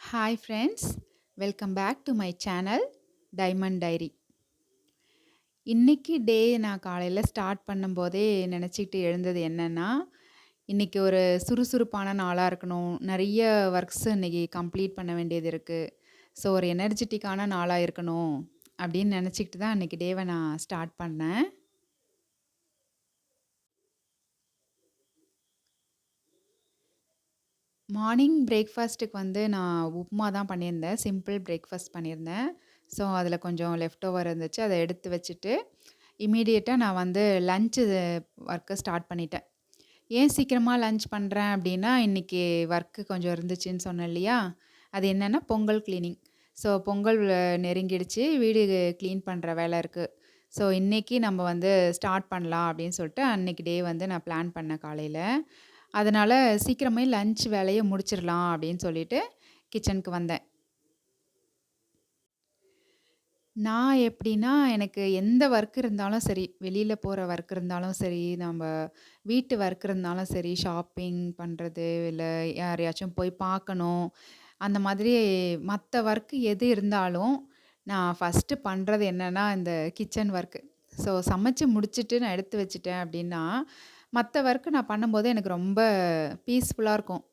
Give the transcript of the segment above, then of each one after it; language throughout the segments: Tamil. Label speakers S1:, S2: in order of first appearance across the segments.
S1: Hi friends, welcome back to my channel diamond diary. இன்னைக்கு டே நான் காலையில் ஸ்டார்ட் பண்ணும்போதே நினச்சிக்கிட்டு எழுந்தது என்னன்னா, இன்னைக்கு ஒரு சுறுசுறுப்பான நாளாக இருக்கணும். நிறைய ஒர்க்ஸ் இன்னைக்கு கம்ப்ளீட் பண்ண வேண்டியது இருக்குது. ஸோ ஒரு எனர்ஜெட்டிக்கான நாளாக இருக்கணும் அப்படின்னு நினச்சிக்கிட்டு தான் இன்னைக்கு டேவை நான் ஸ்டார்ட் பண்ணேன். மார்னிங் பிரேக்ஃபாஸ்ட்டுக்கு வந்து நான் உப்புமா தான் பண்ணியிருந்தேன். சிம்பிள் பிரேக்ஃபாஸ்ட் பண்ணியிருந்தேன். ஸோ அதில் கொஞ்சம் லெஃப்ட் ஓவர் இருந்துச்சு. அதை எடுத்து வச்சுட்டு இம்மீடியட்டாக நான் வந்து லன்ச்சு ஒர்க்கை ஸ்டார்ட் பண்ணிட்டேன். ஏன் சீக்கிரமா லன்ச் பண்றேன் அப்டின்னா, இன்னைக்கு ஒர்க்கு கொஞ்சம் இருந்துச்சுன்னு சொன்னேன் இல்லையா? அது என்னன்னா பொங்கல் கிளீனிங். ஸோ பொங்கல் நெருங்கிடுச்சு. வீடு கிளீன் பண்ற வேல இருக்கு. ஸோ இன்னைக்கு நம்ம வந்து ஸ்டார்ட் பண்ணலாம் அப்டின்னு சொல்லிட்டு, அன்னைக்கு டே வந்து நான் பிளான் பண்ணேன் காலையில. அதனால சீக்கிரமே லன்ச் வேலைய முடிச்சிரலாம் அப்டின்னு சொல்லிட்டு கிச்சனுக்கு வந்தேன். நான் எப்படின்னா, எனக்கு எந்த ஒர்க் இருந்தாலும் சரி, வெளியில போற ஒர்க் இருந்தாலும் சரி, நம்ப வீட்டு ஒர்க் இருந்தாலும் சரி, ஷாப்பிங் பண்றது, இல்ல யாரையாச்சும் போய் பார்க்கணும், அந்த மாதிரி மத்த ஒர்க் எது இருந்தாலும், நான் ஃபர்ஸ்ட்டு பண்றது என்னன்னா, இந்த கிச்சன் ஒர்க்கு. ஸோ சமைச்சு முடிச்சுட்டு நான் எடுத்து வச்சுட்டேன் அப்படின்னா, மத்த ஒர்க் நான் பண்ணும்போது எனக்கு ரொம்ப பீஸ்ஃபுல்லா இருக்கும்.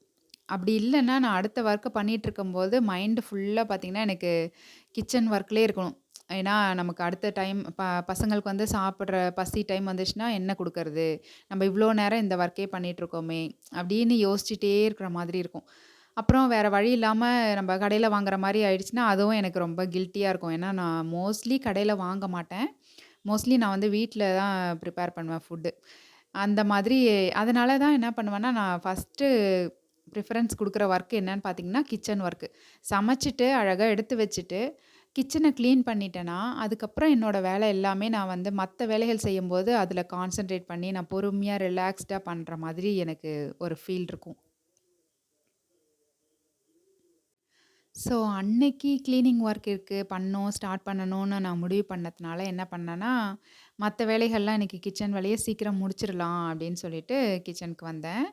S1: அப்படி இல்லன்னா, நான் அடுத்த ஒர்க்க பண்ணிட்டுருக்கும்போது, மைண்ட் ஃபுல்லா பார்த்தீங்கன்னா, எனக்கு கிச்சன் ஒர்க்லயே இருக்கணும். ஏன்னா, நமக்கு அடுத்த டைம் பசங்களுக்கு வந்து சாப்பிடுற பசி டைம் வந்துச்சுன்னா, என்ன குடுக்கறது? நம்ம இவ்ளோ நேரம் இந்த ஒர்க்கே பண்ணிட்டுருக்கோமே! அப்படின்னு யோசிச்சுட்டே இருக்கிற மாதிரி இருக்கும். அப்புறம் வேற வழி இல்லாம நம்ம கடையில வாங்குற மாரி ஆயிடுச்சுன்னா, அதுவும் எனக்கு ரொம்ப கில்ட்டியா இருக்கும். ஏன்னா, நான் மோஸ்ட்லி கடையில வாங்க மாட்டேன். மோஸ்ட்லி நான் வந்து வீட்ல தான் ப்ரிப்பேர் பண்ணுவேன் ஃபுட்டு. அந்த மாதிரி அதனால தான் என்ன பண்ணுவேன்னா, நான் ஃபர்ஸ்ட்டு ப்ரிஃபரன்ஸ் குடுக்குற ஒர்க் என்னன்னு பார்த்தீங்கன்னா, கிச்சன் ஒர்க்கு. சமைச்சுட்டு, அழகா எடுத்து வச்சுட்டு, கிச்சன கிளீன் பண்ணிட்டேன்னா, அதுக்கப்புறம் என்னோட வேலை எல்லாமே நான் வந்து மத்த வேலைகள் செய்யும்போது, அதில கான்சன்ட்ரேட் பண்ணி நான் பொறுமையா, ரிலாக்ஸ்டா பண்ற மாதிரி எனக்கு ஒரு ஃபீல் இருக்கும். ஸோ, அன்னைக்கு கிளீனிங் ஒர்க் இருக்கு. ஸ்டார்ட் பண்ணணும்னு நான் முடிவு பண்ணதுனால என்ன பண்ணேன்னா, மத்த வேலைகள்லாம் இன்னைக்கு கிச்சன் வேலைய சீக்கிரம் முடிச்சிடலாம் அப்படின்னு சொல்லிட்டு கிச்சனுக்கு வந்தேன்.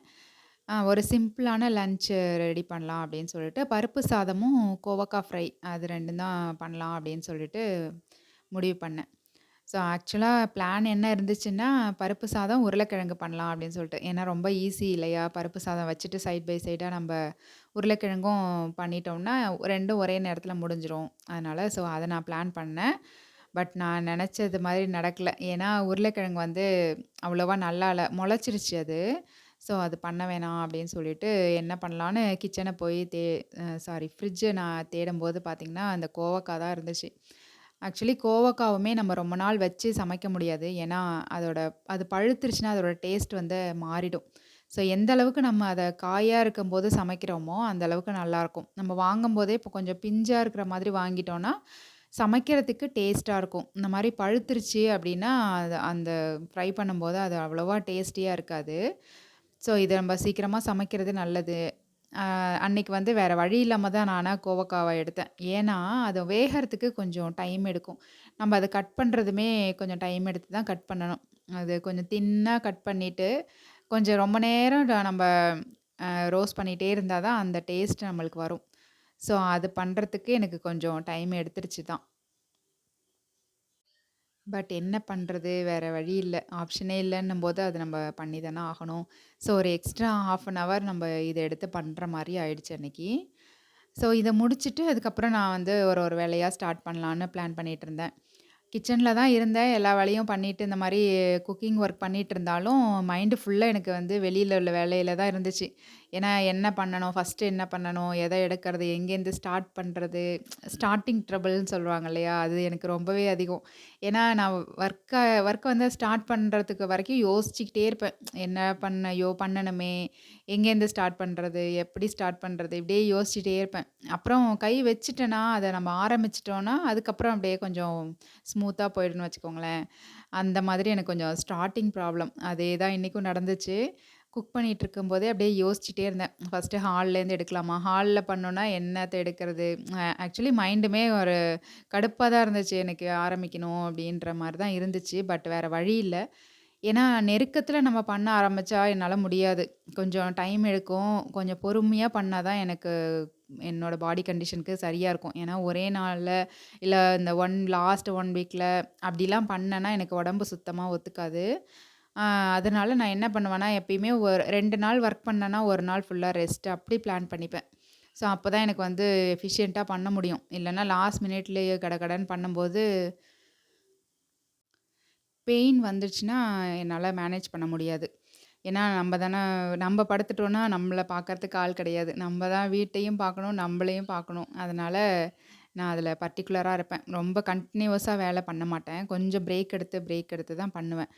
S1: ஒரு சிம்பிளான லஞ்ச் ரெடி பண்ணலாம் அப்படின்னு சொல்லிட்டு, பருப்பு சாதமும், கோவக்கா ஃப்ரை அது 2ம் தான் பண்ணலாம் அப்படின்னு சொல்லிட்டு முடிவு பண்ணேன். ஸோ, ஆக்சுவலா பிளான் என்ன இருந்துச்சுன்னா, பருப்பு சாதம், உருளைக்கிழங்கு பண்ணலாம் அப்படின்னு சொல்லிட்டு. ஏன்னா ரொம்ப ஈஸி இல்லையா? பருப்பு சாதம் வச்சுட்டு சைட் பை சைடா நம்ப உருளைக்கிழங்கும் பண்ணிட்டோம்னா, 2ம் ஒரே நேரத்தில முடிஞ்சிரும். அதனால அத நான் பிளான் பண்ணேன். பட் நான் நெனச்சது மாரி நடக்கல. ஏன்னா உருளைக்கிழங்கு வந்து அவ்வளவா நல்லா இல்ல. மொளச்சிருச்சு அது. அது பண்ண வேணாம் அப்படின்னு சொல்லிட்டு என்ன பண்ணலான்னு கிச்சன போய் சாரி ஃப்ரிட்ஜ நான் தேடும்போது பார்த்தீங்கன்னா, அந்த கோவக்கா தான் இருந்துச்சு. ஆக்சுவலி கோவக்காவுமே நம்ம ரொம்ப நாள் வச்சு சமைக்க முடியாது. ஏன்னா, அதோட அது பழுத்துருச்சுன்னா அதோட டேஸ்ட் வந்து மாறிடும். எந்த அளவுக்கு நம்ம அத காயா இருக்கும்போது சமைக்கிறோமோ, அந்த அளவுக்கு நல்லாயிருக்கும். நம்ம வாங்கும்போதே இப்போ கொஞ்சம் பிஞ்சா இருக்கிற மாதிரி வாங்கிட்டோம்னா, சமைக்கிறதுக்கு டேஸ்ட்டா இருக்கும். இந்த மாரி பழுத்துருச்சு அப்டின்னா, அது அந்த ஃப்ரை பண்ணும்போது அது அவ்வளவா டேஸ்டியா இருக்காது. இத நம்ம சீக்கிரமா சமைக்கிறது நல்லது. அன்னைக்கு வந்து வேற வழி இல்லாம தான் நானா கோவக்காவ எடுத்தேன். ஏன்னா, அது வேகறதுக்கு கொஞ்சம் டைம் எடுக்கும். நம்ம அத கட் பண்றதுமே கொஞ்சம் டைம் எடுத்து தான் கட் பண்ணணும். அது கொஞ்சம் தின்னா கட் பண்ணிட்டு, கொஞ்சம் ரொம்ப நேரம் நம்ப ரோஸ்ட் பண்ணிட்டே இருந்தா தான் அந்த டேஸ்ட் நம்மளுக்கு வரும். அது பண்றதுக்கு எனக்கு கொஞ்சம் டைம் எடுத்துருச்சு தான். பட் என்ன பண்றது? வேற வழி இல்ல. ஆப்ஷனே இல்லன்னும்போது அத நம்ம பண்ணி தானே ஆகணும். ஒரு எக்ஸ்ட்ரா 1/2 அன் ஹவர் நம்ம இத எடுத்து பண்ற மாரி ஆயிடுச்சு அன்னைக்கு. இத முடிச்சுட்டு அதுக்கப்புறம் நான் வந்து ஒரு ஒரு வேலையா ஸ்டார்ட் பண்ணலான்னு பிளான் பண்ணிட்டுருந்தேன். கிச்சன்ல தான் இருந்தேன். எல்லா வேலையும் பண்ணிட்டு இந்த மாரி குக்கிங் ஒர்க் பண்ணிட்டு இருந்தாலும், மைண்ட் ஃபுல்லா எனக்கு வந்து வெளியில உள்ள வேலையில தான் இருந்துச்சு. ஏன்னா என்ன பண்ணணும்? ஃபர்ஸ்ட்டு என்ன பண்ணணும்? எத எடுக்கறது? எங்கேருந்து ஸ்டார்ட் பண்றது? ஸ்டார்ட்டிங் ட்ரபிள்ன்னு சொல்லுவாங்க இல்லையா? அது எனக்கு ரொம்பவே அதிகம். ஏன்னா நான் ஒர்க்க வந்து ஸ்டார்ட் பண்றதுக்கு வரைக்கும் யோசிச்சுக்கிட்டே இருப்பேன். என்ன பண்ணணுமே? எங்கேருந்து ஸ்டார்ட் பண்றது? எப்படி ஸ்டார்ட் பண்றது? இப்படியே யோசிச்சுட்டே இருப்பேன். அப்புறம் கை வச்சுட்டேன்னா, அத நம்ம ஆரம்பிச்சுட்டோம்னா, அதுக்கப்புறம் அப்படியே கொஞ்சம் ஸ்மூத்தா போயிடும்னு வச்சுக்கோங்களேன். அந்த மாதிரி எனக்கு கொஞ்சம் ஸ்டார்ட்டிங் ப்ராப்ளம். அதே தான் இன்னைக்கும் நடந்துச்சு. குக் பண்ணிட்டு இருக்கும்போதே அப்படியே யோசிச்சுட்டே இருந்தேன். ஃபர்ஸ்ட்டு ஹால்லேருந்து எடுக்கலாமா? ஹால்ல பண்ணோம்னா என்னத்த எடுக்கிறது? ஆக்சுவலி மைண்டுமே ஒரு கடுப்பா தான் இருந்துச்சு. எனக்கு ஆரம்பிக்கணும் அப்படின்ற மாரி தான் இருந்துச்சு. பட் வேற வழி இல்ல. ஏன்னா, நெருக்கத்துல நம்ம பண்ண ஆரம்பிச்சா என்னால முடியாது. கொஞ்சம் டைம் எடுக்கும். கொஞ்சம் பொறுமையா பண்ணா தான் எனக்கு என்னோட பாடி கண்டிஷனுக்கு சரியா இருக்கும். ஏன்னா, ஒரே நாள்ல இல்ல இந்த லாஸ்ட் 1 வீக்ல அப்படிலாம் பண்ணேன்னா, எனக்கு உடம்பு சுத்தமா ஒத்துக்காது. அ அதனால நான் என்ன பண்ணுவேன்னா, எப்பயுமே ஒரு 2 நாள் ஒர்க் பண்ணேன்னா, 1 நாள் ஃபுல்லா ரெஸ்ட் அப்படி பிளான் பண்ணிப்பேன். ஸோ, அப்பதான் எனக்கு வந்து எஃபிஷியன்ட்டா பண்ண முடியும். இல்லன்னா லாஸ்ட் மினிட்லயே கடகடன்னு பண்ணும்போது பெயின் வந்துருச்சுன்னா, என்னால மேனேஜ் பண்ண முடியாது. ஏன்னா, நம்ப படுத்துட்டோம்னா, நம்மள பார்க்கறதுக்கு ஆள் கிடையாது. நம்ப தான் வீட்டையும் பார்க்கணும், நம்பளையும் பார்க்கணும். அதனால நான் அதில பர்ட்டிகுலரா இருப்பேன். ரொம்ப கன்டினியூவஸா வேல பண்ண மாட்டேன். கொஞ்சம் பிரேக் எடுத்து தான் பண்ணுவேன்.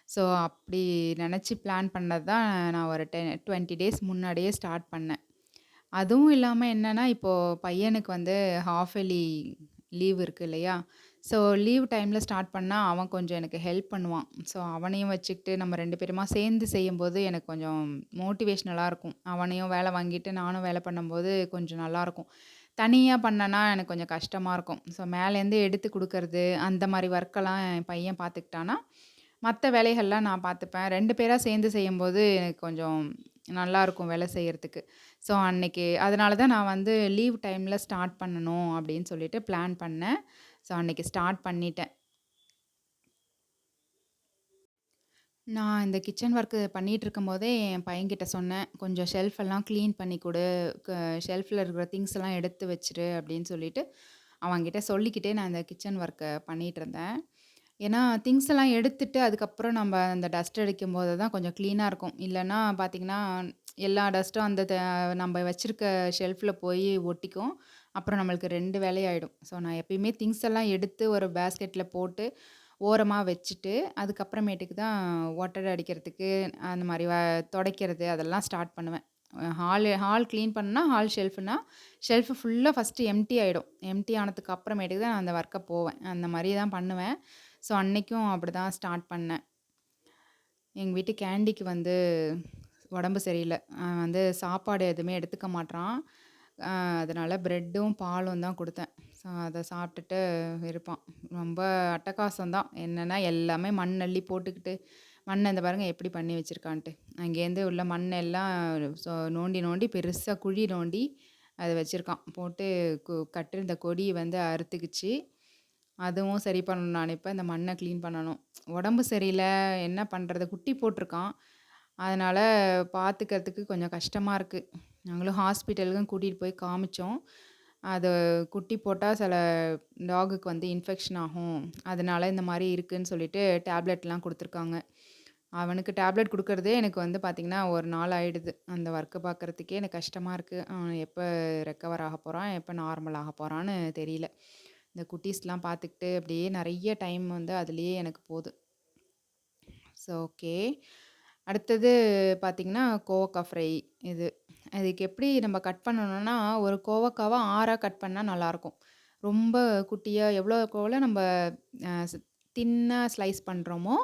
S1: ஸோ, அப்படி நெனச்சு பிளான் பண்ணது தான் நான் ஒரு 20 டேஸ் முன்னாடியே ஸ்டார்ட் பண்ணேன். அதுவும் இல்லாம என்னன்னா, இப்போ பையனுக்கு வந்து ஹால்ஃப் இயர்லி லீவ் இருக்கு இல்லையா? ஸோ லீவ் டைம்ல ஸ்டார்ட் பண்ணா, அவன் கொஞ்சம் எனக்கு ஹெல்ப் பண்ணுவான். ஸோ அவனையும் வச்சுக்கிட்டு நம்ம 2 பேருமா சேர்ந்து செய்யும்போது எனக்கு கொஞ்சம் மோட்டிவேஷனலா இருக்கும். அவனையும் வேலை வாங்கிட்டு, நானும் வேலை பண்ணும்போது கொஞ்சம் நல்லாருக்கும். தனியா பண்ணேன்னா எனக்கு கொஞ்சம் கஷ்டமா இருக்கும். ஸோ மேலேருந்து எடுத்து குடுக்கறது, அந்த மாரி ஒர்க்கெல்லாம் என் பையன் பார்த்துக்கிட்டான்னா, மத்த வேலைகள்லாம் நான் பார்த்துப்பேன். 2 பேரா சேர்ந்து செய்யும்போது எனக்கு கொஞ்சம் நல்லாருக்கும் வேலை செய்யறதுக்கு. ஸோ அன்னைக்கு அதனால தான் நான் வந்து லீவ் டைம்ல ஸ்டார்ட் பண்ணணும் அப்படின்னு சொல்லிட்டு பிளான் பண்ணேன். ஸோ அன்னைக்கு ஸ்டார்ட் பண்ணிட்டேன். நான் இந்த கிச்சன் ஒர்க்கு பண்ணிட்டுருக்கும்போதே என் பையன்கிட்ட சொன்னேன். "கொஞ்சம் ஷெல்ஃப் எல்லாம் கிளீன் பண்ணி குடு. க ஷெல்ஃப்ல இருக்கிற திங்ஸ் எல்லாம் எடுத்து வச்சுரு" அப்படின்னு சொல்லிட்டு, அவன்கிட்ட சொல்லிக்கிட்டே நான் இந்த கிச்சன் ஒர்க்க பண்ணிட்டுருந்தேன். ஏன்னா, திங்ஸ் எல்லாம் எடுத்துட்டு அதுக்கப்புறம் நம்ப அந்த டஸ்ட் அடிக்கும்போது தான் கொஞ்சம் கிளீனா இருக்கும். இல்லன்னா பார்த்தீங்கன்னா, எல்லா டஸ்ட்டும் அந்த நம்ப வச்சிருக்க ஷெல்ஃப்ல போய் ஒட்டிக்கும். அப்புறம் நம்மளுக்கு 2 வேலையாயிடும். ஸோ, நான் எப்பயுமே திங்ஸ் எல்லாம் எடுத்து ஒரு பேஸ்கெட்ல போட்டு ஓரமா வச்சுட்டு, அதுக்கப்புறமேட்டுக்கு தான் ஒட்டட அடிக்கிறதுக்கு, அந்த மாரி தொடைக்கிறது அதெல்லாம் ஸ்டார்ட் பண்ணுவேன். ஹால் கிளீன் பண்ணா, ஹால் ஷெல்ஃப்னா, ஷெல்ஃப் ஃபுல்லா ஃபர்ஸ்ட்டு எம்ப்டி ஆயிடும். எம்ப்டி ஆனதுக்கு அப்புறமேட்டுக்கு தான் நான் அந்த ஒர்க்க போவேன். அந்த மாரி தான் பண்ணுவேன். ஸோ, அன்னைக்கும் அப்படிதான் ஸ்டார்ட் பண்ணேன். எங்க வீட்டு கேண்டிக்கு வந்து உடம்பு சரியில்ல. வந்து சாப்பாடு எதுவுமே எடுத்துக்க மாட்றான். அ அதனால பிரெட்டும், பாலும் தான் குடுத்தேன். ஸோ, அத சாப்பிட்டுட்டு இருப்பான். ரொம்ப அட்டகாசம் தான். என்னன்னா எல்லாமே மண் அள்ளி போட்டுக்கிட்டு, மண்ண இந்த பாருங்க எப்படி பண்ணி வச்சிருக்கான்ட்டு. அங்கேருந்து உள்ள மண்ணெல்லாம் நோண்டி நோண்டி பெருசா குழி நோண்டி அத வச்சிருக்கான். போட்டு கட்டிருந்த கொடிய வந்து அறுத்துக்கிச்சு. அதுவும் சரி பண்ணணும் நான் இப்ப. இந்த மண்ண கிளீன் பண்ணணும். உடம்பு சரியில்ல, என்ன பண்றது? குட்டி போட்டுருக்கான். அதனால பார்த்துக்கிறதுக்கு கொஞ்சம் கஷ்டமா இருக்கு. நாங்களும் ஹாஸ்பிட்டலுக்கும் கூட்டிட்டு போய் காமிச்சோம். அது குட்டி போட்டா சில டாகுக்கு வந்து இன்ஃபெக்ஷன் ஆகும். அதனால இந்த மாரி இருக்குன்னு சொல்லிட்டு டேப்லெட்லாம் குடுத்துருக்காங்க. அவனுக்கு டேப்லெட் குடுக்குறதே எனக்கு வந்து பார்த்தீங்கன்னா, 1 நாள் ஆயிடுது. அந்த ஒர்க்க பார்க்குறதுக்கே எனக்கு கஷ்டமா இருக்கு. அவன் எப்ப ரெக்கவர் ஆக போறான்? எப்ப நார்மல் ஆக போறான்னு தெரியல. இந்த குட்டீஸ்லாம் பார்த்துக்கிட்டு அப்படியே நெறைய டைம் வந்து அதிலேயே எனக்கு போது. So okay. அடுத்தது பார்த்தீங்கன்னா, கோவக்கா ஃப்ரை இது. அதுக்கு எப்படி நம்ம கட் பண்ணணும்னா, ஒரு கோவக்காவ 6ஆ கட் பண்ணா நல்லாயிருக்கும். ரொம்ப குட்டியா எவ்வளோக்கு எவ்வளோ நம்ப அ ஸ் தின்னா ஸ்லைஸ் பண்றோமோ,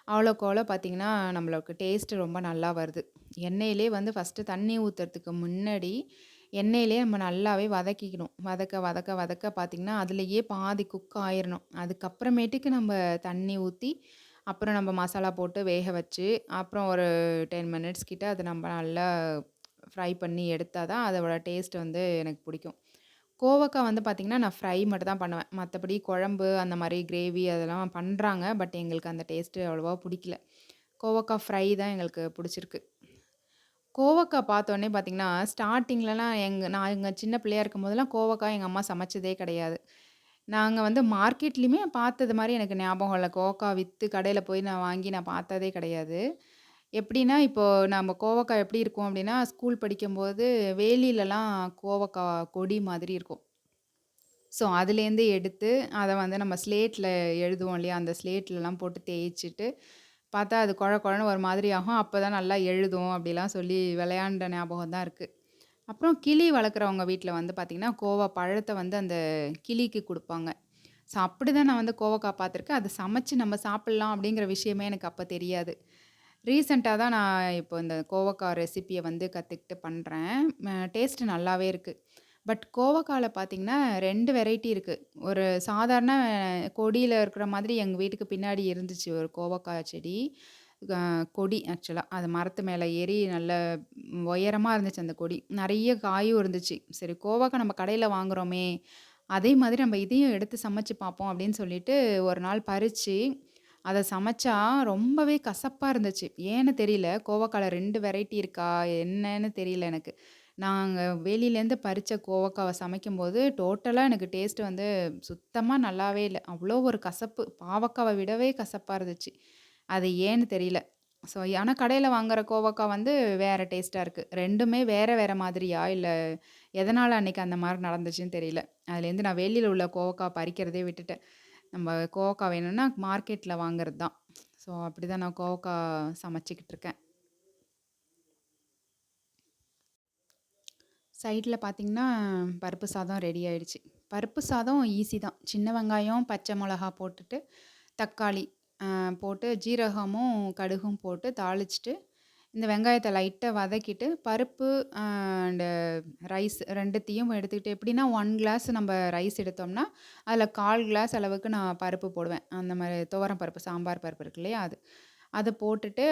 S1: அவ்வளோக்கு அவ்வளோ பார்த்தீங்கன்னா, நம்மளுக்கு டேஸ்ட் ரொம்ப நல்லா வருது. எண்ணெயிலே வந்து ஃபர்ஸ்ட்டு தண்ணி ஊத்துறதுக்கு முன்னாடி, எண்ணெயிலேயே நம்ம நல்லாவே வதக்கிக்கணும். வதக்க பார்த்தீங்கன்னா, அதிலேயே பாதி குக் ஆயிரணும். அதுக்கப்புறமேட்டுக்கு நம்ப தண்ணி ஊத்தி, அப்புறம் நம்ம மசாலா போட்டு வேக வச்சு, அப்புறம் ஒரு 10 மினிட்ஸ் கிட்ட அத நம்ம நல்லா ஃப்ரை பண்ணி எடுத்தா தான் அதோட டேஸ்ட் வந்து எனக்கு பிடிக்கும். கோவக்கா வந்து பார்த்தீங்கன்னா, நான் ஃப்ரை மட்டும் தான் பண்ணுவேன். மத்தபடி குழம்பு அந்த மாரி கிரேவி அதெல்லாம் பண்றாங்க. பட் எங்களுக்கு அந்த டேஸ்ட்டு அவ்வளவா புடிக்கல. கோவக்கா ஃப்ரை தான் எங்களுக்கு புடிச்சிருக்கு. கோவக்கா பார்த்தோனே பார்த்தீங்கன்னா, ஸ்டார்ட்டிங்லலாம் நாங்க சின்ன பிள்ளையா இருக்கும்போதெல்லாம் கோவக்கா எங்க அம்மா சமைச்சதே கிடையாது. நாங்க வந்து மார்க்கெட்லயுமே பார்த்தது மாரி எனக்கு ஞாபகம் இல்ல. கோவக்கா வித்து கடையில போய் நான் வாங்கி நான் பார்த்ததே கிடையாது. எப்படின்னா, இப்போ நம்ம கோவக்கா எப்படி இருக்கும் அப்படின்னா, ஸ்கூல் படிக்கும்போது வேலிலலாம் கோவக்கா கொடி மாதிரி இருக்கும். ஸோ, அதுலேருந்து எடுத்து அத வந்து நம்ம ஸ்லேட்ல எழுதுவோம் இல்லையா? அந்த ஸ்லேட்லலாம் போட்டு தேய்ச்சுட்டு, பார்த்தா அது கொழ கொழன்னு ஒரு மாதிரி ஆகும். அப்பதான் நல்லா எழுதும் அப்படிலாம் சொல்லி விளையாண்ட ஞாபகம் தான் இருக்கு. அப்புறம் கிளி வளர்க்குறவங்க வீட்ல வந்து பார்த்தீங்கன்னா, கோவா பழத்த வந்து அந்த கிளிக்கு குடுப்பாங்க. ஸோ, அப்படிதான் நான் வந்து கோவக்கா பார்த்துருக்கேன். அத சமைச்சு நம்ம சாப்பிடலாம் அப்படிங்கிற விஷயமே எனக்கு அப்ப தெரியாது. ரீசென்ட்டா தான் நான் இப்போ இந்த கோவக்கா ரெசிபிய வந்து கத்துக்கிட்டு பண்றேன். டேஸ்ட் நல்லாவே இருக்கு. பட் கோவக்கால பார்த்தீங்கன்னா 2 வெரைட்டி இருக்கு. ஒரு சாதாரண கொடியில இருக்கிற மாதிரி எங்க வீட்டுக்கு பின்னாடி இருந்துச்சு ஒரு கோவக்கா செடி. அ கொடி ஆக்சுவலா. அது மரத்து மேல ஏறி நல்ல உயரமா இருந்துச்சு அந்த கொடி. நெறைய காயும் இருந்துச்சு. சரி கோவக்கா நம்ம கடையில வாங்குறோமே, அதே மாதிரி நம்ம இதையும் எடுத்து சமைச்சு பார்ப்போம் அப்படின்னு சொல்லிட்டு ஒரு நாள் பறிச்சு, அத சமைச்சா ரொம்பவே கசப்பா இருந்துச்சு. ஏன்னு தெரியல. கோவக்கால 2 வெரைட்டி இருக்கா? என்னன்னு தெரியல எனக்கு. நாங்க வெளியிலேருந்து பறிச்ச கோவக்காவ சமைக்கும்போது, டோட்டலா எனக்கு டேஸ்ட் வந்து சுத்தமா நல்லாவே இல்ல. அவ்ளோ ஒரு கசப்பு. பாவக்காவ விடவே கசப்பா இருந்துச்சு. அது ஏன்னு தெரியல. ஆனா கடையில வாங்குற கோவக்கா வந்து வேற டேஸ்ட்டா இருக்கு. 2மே வேற வேற மாதிரியா? இல்ல எதனால அன்னைக்கு அந்த மாரி நடந்துச்சுன்னு தெரியல. அதுலேருந்து நான் வெளியில உள்ள கோவக்கா பறிக்கிறதே விட்டுட்டேன். நம்ம கோவக்கா வேணும்னா மார்க்கெட்ல வாங்குறது தான். அப்படிதான் நான் கோவக்கா சமைச்சுக்கிட்டு இருக்கேன். சைட்ல பார்த்தீங்கன்னா, பருப்பு சாதம் ரெடி ஆயிடுச்சு. பருப்பு சாதம் ஈஸி தான். சின்ன வெங்காயம், பச்சை மொளகா போட்டுட்டு, தக்காளி போட்டு ஜீரகமும், கடுகும் போட்டு தாளிச்சுட்டு, இந்த வெங்காயத்த லைட்டா வதக்கிட்டு, பருப்பு அண்டு ரைஸ் 2த்தையும் எடுத்துக்கிட்டு எப்படின்னா, 1 கிளாஸ் நம்ம ரைஸ் எடுத்தோம்னா, அதில 1/4 கிளாஸ் அளவுக்கு நான் பருப்பு போடுவேன். அந்த மாரி துவரம் பருப்பு, சாம்பார் பருப்பு இருக்கு இல்லையா? அது. அத போட்டுட்டு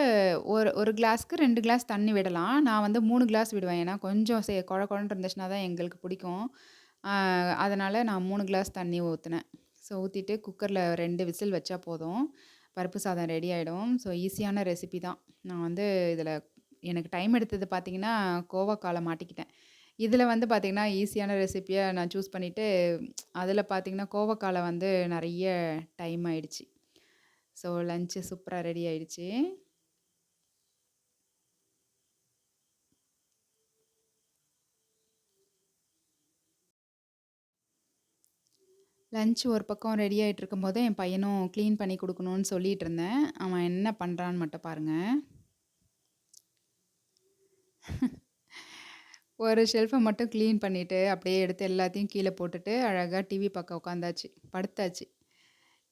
S1: ஒரு கிளாஸ்க்கு 2 கிளாஸ் தண்ணி விடலாம். நான் வந்து 3 கிளாஸ் விடுவேன். ஏன்னா கொஞ்சம் கொழ கொழன்னு இருந்துச்சுனா தான் எங்களுக்கு பிடிக்கும். அ அதனால நான் 3 கிளாஸ் தண்ணி ஊத்துனேன். ஊத்திட்டு குக்கர்ல 2 விசில் வச்சா போதும். பருப்பு சாதம் ரெடி ஆயிடும். ஈஸியான ரெசிபி தான். நான் வந்து இதில எனக்கு டைம் எடுத்தது பார்த்தீங்கன்னா, கோவக்கால மாட்டிக்கிட்டேன். இதில வந்து பார்த்தீங்கன்னா, ஈஸியான ரெசிபியா நான் சூஸ் பண்ணிட்டு, அதில பார்த்தீங்கன்னா, கோவக்கால வந்து நெறைய டைம் ஆயிடுச்சு. லஞ்ச் சூப்பரா ரெடி ஆயிடுச்சு. லஞ்ச் ஒரு பக்கம் ரெடி ஆயிட்டு இருக்கும்போது, என் பையனும் கிளீன் பண்ணி குடுக்கணும்னு சொல்லிட்டு இருந்தேன். அவன் என்ன பண்றான்னு மட்டும் பாருங்க. ஒரு ஷெல்ஃப மட்டும் கிளீன் பண்ணிட்டு, அப்படியே எடுத்து எல்லாத்தையும் கீழ போட்டுட்டு, அழகா டிவி பார்க்க உட்காந்தாச்சு. படுத்தாச்சு.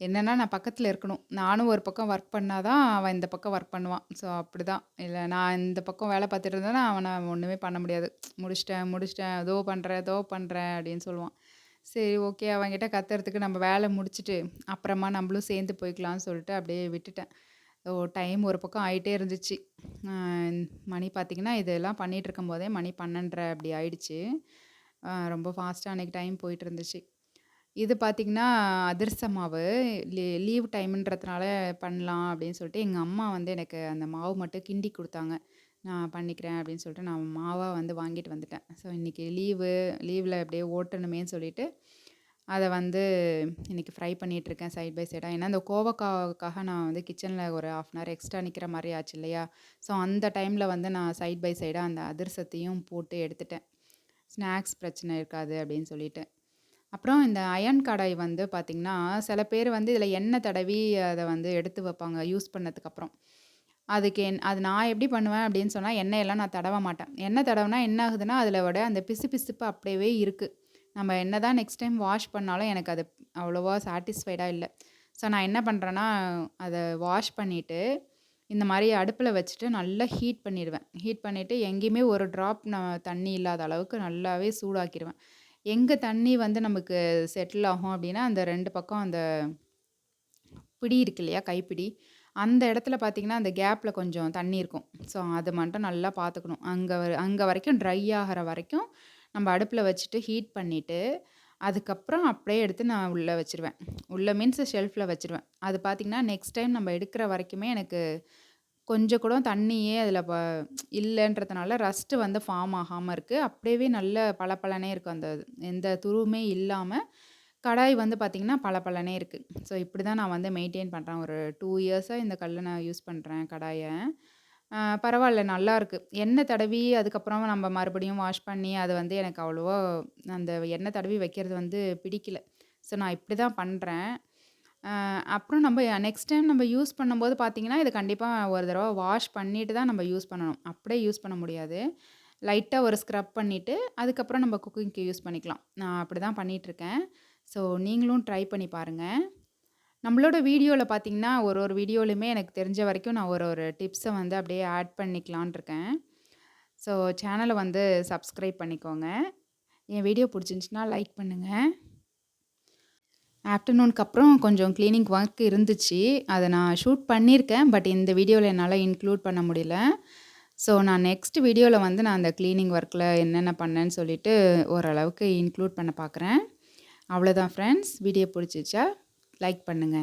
S1: என்னன்னா, நான் பக்கத்துல இருக்கணும். நானும் ஒரு பக்கம் ஒர்க் பண்ணா தான், அவன் இந்த பக்கம் ஒர்க் பண்ணுவான். அப்படிதான். இல்ல நான் இந்த பக்கம் வேலை பார்த்துட்டு இருந்தேன்னா, அவன ஒண்ணுமே பண்ண முடியாது. முடிச்சுட்டேன், முடிச்சுட்டேன். "இதோ பண்றேன், இதோ பண்றேன்" அப்படின்னு சொல்லுவான். சரி ஓகே, அவன்கிட்ட கத்துறதுக்கு நம்ம வேலை முடிச்சுட்டு, அப்புறமா நம்மளும் சேர்ந்து போய்க்கலாம்னு சொல்லிட்டு அப்படியே விட்டுட்டேன். டைம் ஒரு பக்கம் ஆயிட்டே இருந்துச்சு. அ மணி பார்த்தீங்கன்னா, இதெல்லாம் பண்ணிட்டு இருக்கும்போதே மணி 12:30 அப்படி ஆயிடுச்சு. ரொம்ப ஃபாஸ்ட்டா அன்னைக்கு டைம் போயிட்டு இருந்துச்சு. இது பார்த்தீங்கன்னா, அதிரச மாவு லீவ் டைம்ன்றதுனால பண்ணலாம் அப்படின்னு சொல்லிட்டு, எங்க அம்மா வந்து எனக்கு அந்த மாவு மட்டும் கிண்டி குடுத்தாங்க. நான் பண்ணிக்கிறேன் அப்படின்னு சொல்லிட்டு, நான் மாவா வந்து வாங்கிட்டு வந்துட்டேன். இன்னைக்கு லீவ்ல அப்படியே ஓட்டணுமேன்னு சொல்லிட்டு, அத வந்து இன்னைக்கு ஃப்ரை பண்ணிட்டுருக்கேன் சைட் பை சைடா. ஏன்னா, இந்த கோவக்காவுக்காக நான் வந்து கிச்சன்ல ஒரு 1/2 அன் ஹவர் எக்ஸ்ட்ரா நிக்கிற மாரி ஆச்சு இல்லையா? அந்த டைம்ல வந்து நான் சைட் பை சைடா அந்த அதிரசத்தையும் போட்டு எடுத்துட்டேன். ஸ்நாக்ஸ் பிரச்சனை இருக்காது அப்படின்னு சொல்லிட்டு. அப்புறம் இந்த அயர்ன் கடாய் வந்து பார்த்தீங்கன்னா, சில பேர் வந்து இதில எண்ணெய் தடவி அத வந்து எடுத்து வைப்பாங்க யூஸ் பண்ணதுக்கப்புறம். அது நான் எப்படி பண்ணுவேன் அப்படின்னு சொன்னா, எண்ணெயெல்லாம் நான் தடவ மாட்டேன். எண்ணெய் தடவுனா என்ன ஆகுதுன்னா, அதிலோட அந்த பிசுபிசுப்பு அப்படியே இருக்கு. நம்ம என்னதான் நெக்ஸ்ட் டைம் வாஷ் பண்ணாலும் எனக்கு அது அவ்வளவா சாட்டிஸ்ஃபைடா இல்ல. நான் என்ன பண்றேன்னா, அத வாஷ் பண்ணிட்டு, இந்த மாரி அடுப்புல வச்சுட்டு நல்லா ஹீட் பண்ணிருவேன். ஹீட் பண்ணிட்டு எங்கேயுமே ஒரு ட்ராப் நான் தண்ணி இல்லாத அளவுக்கு நல்லாவே சூடாக்கிருவேன். எங்க தண்ணி வந்து நமக்கு செட்டில் ஆகும் அப்டின்னா, அந்த 2 பக்கம் அந்த பிடி இருக்கு இல்லையா? கைப்பிடி. அந்த இடத்துல பார்த்தீங்கன்னா, அந்த கேப்ல கொஞ்சம் தண்ணி இருக்கும். அது மட்டும் நல்லா பார்த்துக்கணும். அங்க வரைக்கும் ட்ரை ஆகுற வரைக்கும் நம்ம அடுப்புல வச்சுட்டு ஹீட் பண்ணிட்டு, அதுக்கப்புறம் அப்படியே எடுத்து நான் உள்ள வச்சுருவேன். உள்ள மீன்ஸ் ஷெல்ஃப்ல வச்சுருவேன். அது பார்த்தீங்கன்னா, நெக்ஸ்ட் டைம் நம்ம எடுக்கிற வரைக்குமே எனக்கு கொஞ்சம் கூட தண்ணியே அதில இல்லன்றதுனால ரஸ்ட்டு வந்து ஃபார்ம் ஆகாம இருக்கு. அப்படியே நல்ல பளபளன்னே இருக்கும். அந்த எந்த துருவுமே இல்லாம, கடாய் வந்து பார்த்தீங்கன்னா, பளபளன்னே இருக்கு. இப்படி தான் நான் வந்து மெயின்டெயின் பண்றேன். ஒரு 2 இயர்ஸா இந்த கல்ல நான் யூஸ் பண்றேன் கடாய. பரவால்ல நல்லாருக்கு. எண்ணெய் தடவி அதுக்கப்புறம் நம்ம மறுபடியும் வாஷ் பண்ணி, அது வந்து எனக்கு அவ்வளவா அந்த எண்ணெய் தடவி வைக்கிறது வந்து பிடிக்கல. நான் இப்படி தான் பண்றேன். அப்புறம் நம்ம நெக்ஸ்ட் டைம் நம்ம யூஸ் பண்ணும்போது பார்த்தீங்கன்னா, இத கண்டிப்பா ஒரு தடவ வாஷ் பண்ணிட்டு தான் நம்ம யூஸ் பண்ணணும். அப்படியே யூஸ் பண்ண முடியாது. லைட்டா ஒரு ஸ்க்ரப் பண்ணிட்டு, அதுக்கப்புறம் நம்ம குக்கிங்க்கு யூஸ் பண்ணிக்கலாம். நான் அப்படிதான் பண்ணிட்டுருக்கேன். நீங்களும் ட்ரை பண்ணி பாருங்க. நம்மளோட வீடியோல பார்த்தீங்கன்னா, ஒரு ஒரு வீடியோலயுமே எனக்கு தெரிஞ்ச வரைக்கும் நான் ஒரு ஒரு டிப்ஸ வந்து அப்படியே ஆட் பண்ணிக்கலான்னு இருக்கேன். ஸோ சேனல வந்து சப்ஸ்கிரைப் பண்ணிக்கோங்க. என் வீடியோ புடிச்சிருந்துச்சுன்னா லைக் பண்ணுங்க. ஆஃப்டர்நூனுக்கு அப்புறம் கொஞ்சம் கிளீனிங் ஒர்க் இருந்துச்சு. அத நான் ஷூட் பண்ணியிருக்கேன். பட் இந்த வீடியோல என்னால இன்க்ளூட் பண்ண முடியல. ஸோ நான் நெக்ஸ்ட் வீடியோல வந்து நான் அந்த கிளீனிங் ஒர்க்ல என்னென்ன பண்ணேன்னு சொல்லிட்டு ஓரளவுக்கு இன்க்ளூட் பண்ண பார்க்குறேன். அவ்வளோதான் ஃப்ரெண்ட்ஸ். வீடியோ பிடிச்சிச்சா லைக் பண்ணுங்க.